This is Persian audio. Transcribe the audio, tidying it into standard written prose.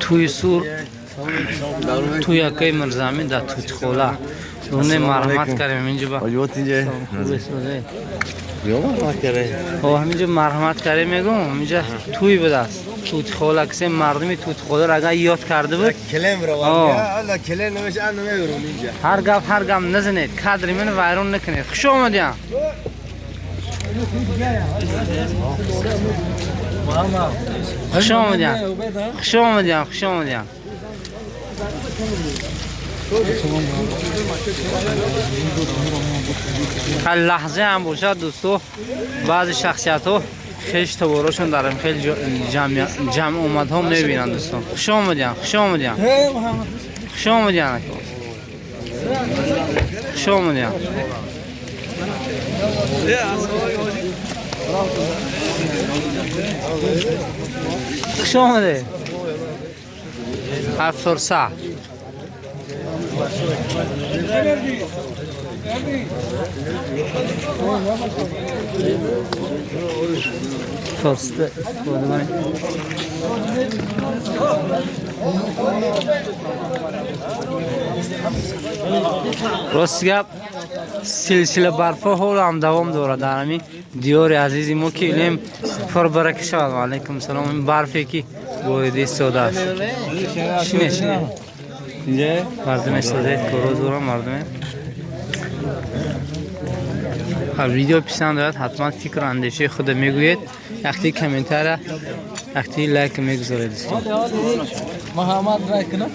توی سور توی اکای مرزامی دا توت خولا اونه مرحمت کردیم اینجا با آجوات اینجا خوبه سوزه بیا مرحمت کرده همینجا مرحمت کردیم میگم اینجا توی بدست توت خولا کسی مردمی توت خولا را اگر یاد کرده بود کلم رو والا کلم نمیشه اند نمیگرم اینجا هر گم نزنید کادری من وایرون نکنید خوش آمدید خوش آمدید هر لحظه هم باشد دوستو بعضی شخصیت ها خیش تبارشون دارم خیلی جمع اومد هم نبینن دوستو خوش آمدید خوش آمدید فرصة راست گپ سلسله برفا حول هم دوام داره در همین دیار عزیزی ما که علم فربرک شد. و علیکم سلام. این برفی که بویدی سودا است شینه اینجا مردم سوده کروز دارم مردم. ویدیو پسند آید حتما فکر و اندیشه خود میگوید وقتی کامنتر وقتی لایک میگذارید. محمد لایک نه